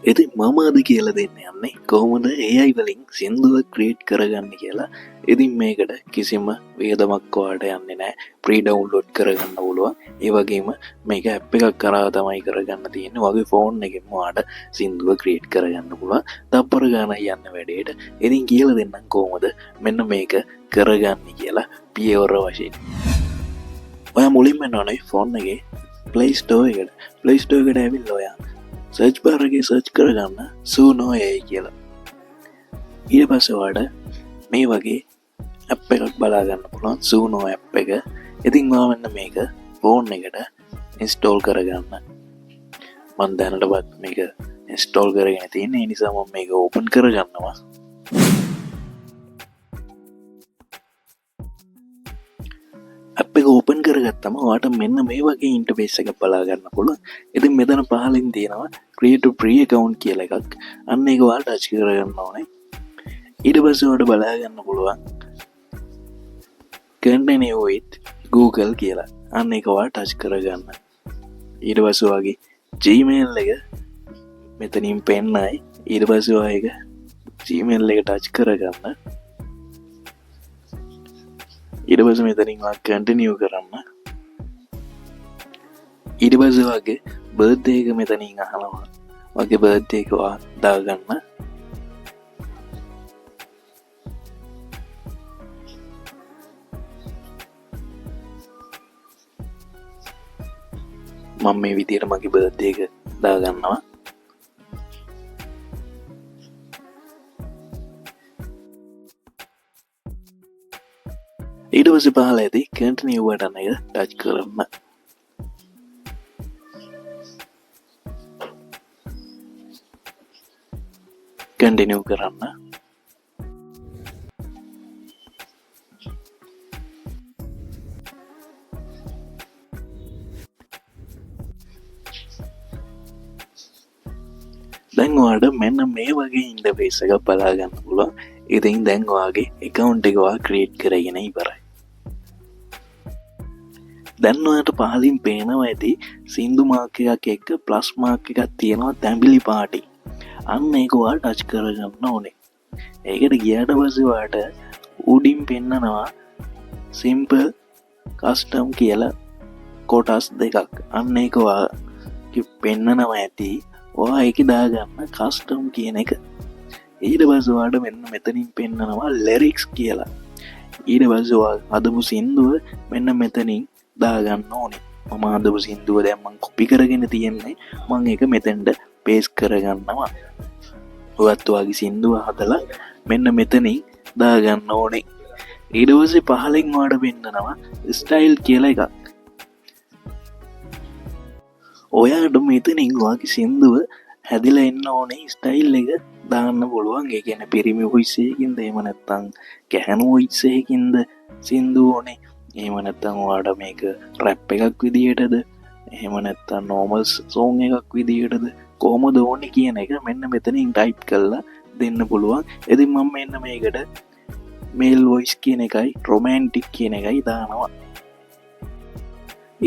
ඉතින් මම අද කියලා දෙන්න යන්නේ කොහොමද AI වලින් සින්දුව ක්‍රියේට් කරගන්න කියලා. ඉතින් මේකට කිසිම වියදමක් ඔයාලට යන්නේ නැහැ. ප්‍රී ඩවුන්ලෝඩ් කරගන්න පුළුවන්. ඒ වගේම මේක ඇප් එකක් කරා තමයි කරගන්න තියෙන්නේ. වගේ ෆෝන් එකෙන් ඔයාලට සින්දුව ක්‍රියේට් කරගන්න පුළුවන්. තප්පර ගානක් යන්න වැඩේට. ඉතින් කියලා දෙන්නම් කොහොමද මෙන්න මේක කරගන්නේ කියලා පියවර වශයෙන්. ඔයා මුලින්ම යනවා ෆෝන් එකේ Play Store එකට. Play Store එකට ඇවිල්ලා ඔයා සර්ච් බාර් එකේ සර්ච් කරගන්න සූනෝ AI කියලා. ඊට පස්සේ ඔයාලට මේ වගේ ඇප් එකක් බලා ගන්න පුළුවන් සූනෝ ඇප් එක. ඉතින් ඔයා මෙන්න මේක ෆෝන් එකට ඉන්ස්ටෝල් කරගන්න. මම දැනටවත් මේක ඉන්ස්ටෝල් කරගෙන තියෙන නිසා මම මේක ඕපන් කරගන්නවා. ඇප් එක ඕපන් කරගත්තම ඔයාලට මෙන්න මේ වගේ ඉන්ටර්ෆේස් එකක් බලා ගන්න පුළුවන්. ඉතින් මෙතන පහලින් තියෙනවා create a free account කියලා එකක්. අන්න ඒක ඔයාලට ටච් කරගන්න ඕනේ. ඊට පස්සේ ඔයාලට බලා ගන්න පුළුවන් continue with Google කියලා. අන්න ඒක ඔයාලට ටච් කරගන්න. ඊට පස්සේ ඔයාගේ Gmail එක මෙතනින් පෙන්නයි. ඊට පස්සේ ඔයා ඒක Gmail එක ටච් කරගන්න. ඊට පස්සේ මෙතනින් ඔයා කන්ටිනියු කරන්න. ඊට පස්සේ ඔයාගේ බර්ත්ඩේ එක මෙතනින් අහනවා. ඔයාගේ බර්ත්ඩේ එක ඔයා දාගන්න. මම මේ විදියට මගේ බර්ත්ඩේ එක දාගන්නවා. ඊට පස්සේ පහළ ඇති කන්ටිනියු බටන් එක ටච් කරන්න. කන්ටිනියු කරන්න. දැන් ඔයාලට මෙන්න මේ වගේ ඉන්ටර්ෆේස් එකක් බලා ගන්න පුළුවන්. ඉතින් දැන් ඔයාගේ account එක ඔයා ක්‍රියේට් කරගෙන ඉවරයි. දැන් ඔයාලට පහලින් පේනවා ඇති සින්දු මාක් එකක් එක්ක ප්ලස් මාක් එකක් තියෙනවා තැඹිලි පාටි. අන්න ඒක ඔයා ටච් කරගන්න ඕනේ. ඒකට ගියාට පස්සේ ඔයාලට උඩින් පෙන්නනවා simple custom කියලා කොටස් දෙකක්. අන්න ඒක ඔයා පෙන්නනවා ඇති. ඔයා ඒක දාගන්න custom කියන එක. ඊට පස්සේ ඔයාලට මෙන්න මෙතනින් පෙන්නනවා lyrics කියලා. ඊට පස්සේ ඔයා අදපු සින්දුව මෙන්න මෙතනින් දාගන්න ඕනේ. මම අදපු සින්දුව දැන් මම කොපි කරගෙන තියෙන්නේ. මම ඒක මෙතෙන්ට පේස්ට් කරගන්නවා. ඔයත් ඔයාගේ සින්දුව හදලා මෙන්න මෙතනින් දාගන්න ඕනේ. ඊට පස්සේ පහලින් ඔයාලට පෙන්නනවා ස්ටයිල් කියලා එකක්. ඔයාට මෙතනින් ඔයාගේ සින්දුව හැදිලා එන්න ඕනේ ස්ටයිල් එක දාන්න පුළුවන්. ඒ කියන්නේ පිරිමි වොයිස් එකකින්ද එහෙම නැත්නම් ගැහණු වොයිස් එකකින්ද සින්දුව ඕනේ. එහෙම නැත්නම් ඔයාලට මේක රැප් එකක් විදියටද එහෙම නැත්නම් නෝමල් සෝන් එකක් විදියටද කොහොමද ඕනේ කියන එක මෙන්න මෙතනින් ටයිප් කරලා දෙන්න පුළුවන්. ඉතින් මම මෙන්න මේකට මේල් වොයිස් කියන එකයි රොමැන්ටික් කියන එකයි දානවා.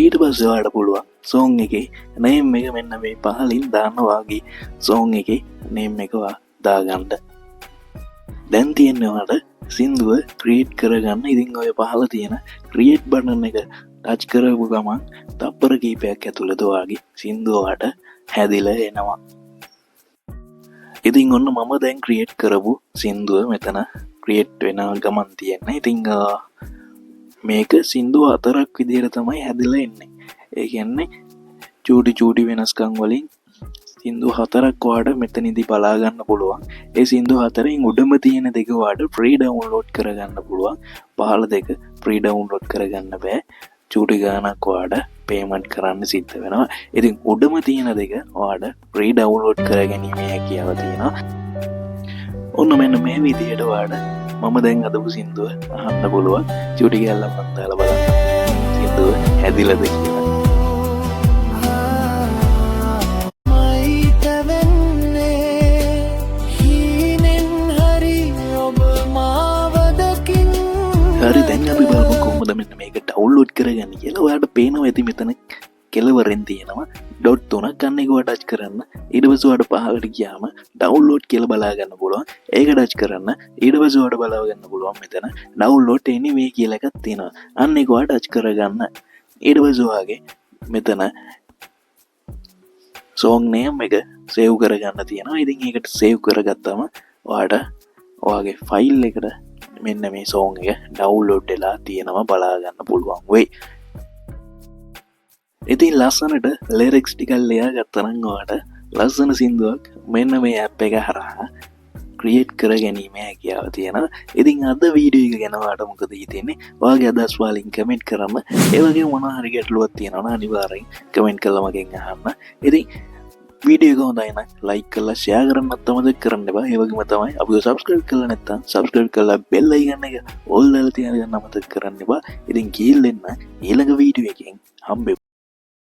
ඊට පස්සේ ඔයාලට පුළුවන් සෝන් එකේ නේම් එක මෙන්න මේ පහලින් දාන්න වාගේ සෝන් එකේ නේම් එක දාගන්න. දැන් තියෙන්නේ ඔයාලට සින්දුව ක්‍රියේට් කරගන්න. ඉතින් ඔය පහළ තියෙන ක්‍රියේට් බටන් එක ටච් කරපු ගමන් තප්පර කීපයක් ඇතුළත ඔයාගේ සින්දුව ඔයාලට හැදිලා එනවා. ඉතින් ඔන්න මම දැන් ක්‍රියේට් කරපු සින්දුව මෙතන ක්‍රියේට් වෙන ගමන් තියෙනවා. ඉතින් මේක සින්දුව 4ක් විදියට තමයි හැදිලා එන්නේ. ඒ කියන්නේ චූටි වෙනස්කම් වලින් සින්දු 4ක් ඔයාලට මෙතනදී බලා ගන්න පුළුවන්. ඒ සින්දු 4න් උඩම තියෙන දෙක ඔයාලට ෆ්‍රී ඩවුන්ලෝඩ් කරගන්න පුළුවන්. පහළ දෙක ෆ්‍රී ඩවුන්ලෝඩ් කරගන්න බෑ. චූටි ගාණක් ඔයාලට පේමන්ට් කරන්න සිද්ධ වෙනවා. ඉතින් උඩම තියෙන දෙක ඔයාලට ෆ්‍රී ඩවුන්ලෝඩ් කරගැනීමේ හැකියාව තියෙනවා. ඔන්න මෙන්න මේ විදිහට ඔයාලට මම දැන් අදපු සින්දුව අහන්න පුළුවන්. චූටි ගාල්ලක් මන් දාලා බලන්න. සින්දුව හැදිලාද කියලා. හරි දැන් අපි බලමු කොහොමද මෙන්න මේක ඩවුන්ලෝඩ් කරගන්නේ කියලා. ඔයාලට පේනවා ඇති මෙතන කෙලවරෙන් තියෙනවා ඩොට් 3ක් අන්න ඒක ටච් කරන්න. ඊට පස්සේ ඔයාලට පහළට ගියාම ඩවුන්ලෝඩ් කියලා බලා ගන්න පුළුවන්. ඒක ටච් කරන්න. ඊට පස්සේ ඔයාලට බලා ගන්න පුළුවන් මෙතන ඩවුන්ලෝඩ් එනිමේ කියලා එකක් තියෙනවා. අන්න ඒක ඔයාලා ටච් කරගන්න. ඊට පස්සේ ඔයාගේ මෙතන song name එක සේව් කරගන්න තියෙනවා. ඉතින් ඒකට සේව් කරගත්තම ඔයාට ඔයාගේ ෆයිල් එකට මෙන්න මේ song එක ඩවුන්ලෝඩ් වෙලා තියෙනවා බලා ගන්න පුළුවන් වෙයි. ඉතින් ලස්සනට ලිරික්ස් ටිකක් ලියා ගත්තා නම් ඔයාට ලස්සන සින්දුවක් මෙන්න මේ ඇප් එක හරහා ක්‍රියේට් කර ගැනීම හැකියාව තියෙනවා. ඉතින් අද වීඩියෝ එක ගැන ඔයාලට මොකද හිතෙන්නේ? ඔයාගේ අදහස් වලින් කමෙන්ට් කරන්න. ඒ වගේම මොනවා හරි ගැටලුවක් තියෙනවා නම් අනිවාර්යෙන් කමෙන්ට් කරලා මගෙන් අහන්න. ඉතින් වීඩියෝ එක හොඳයි නම් ලයික් කරලා ෂෙයා කරන්නත් අමතක කරන්න එපා. ඒ වගේම තමයි අපිව සබ්ස්ක්‍රයිබ් කරලා නැත්නම් සබ්ස්ක්‍රයිබ් කරලා බෙල් අයිකන් එක ඕල් දාලා තියන්න අමතක කරන්න එපා. ඉතින් ගිහින් එන්න ඊළඟ වීඩියෝ එකෙන් හම්බෙමු.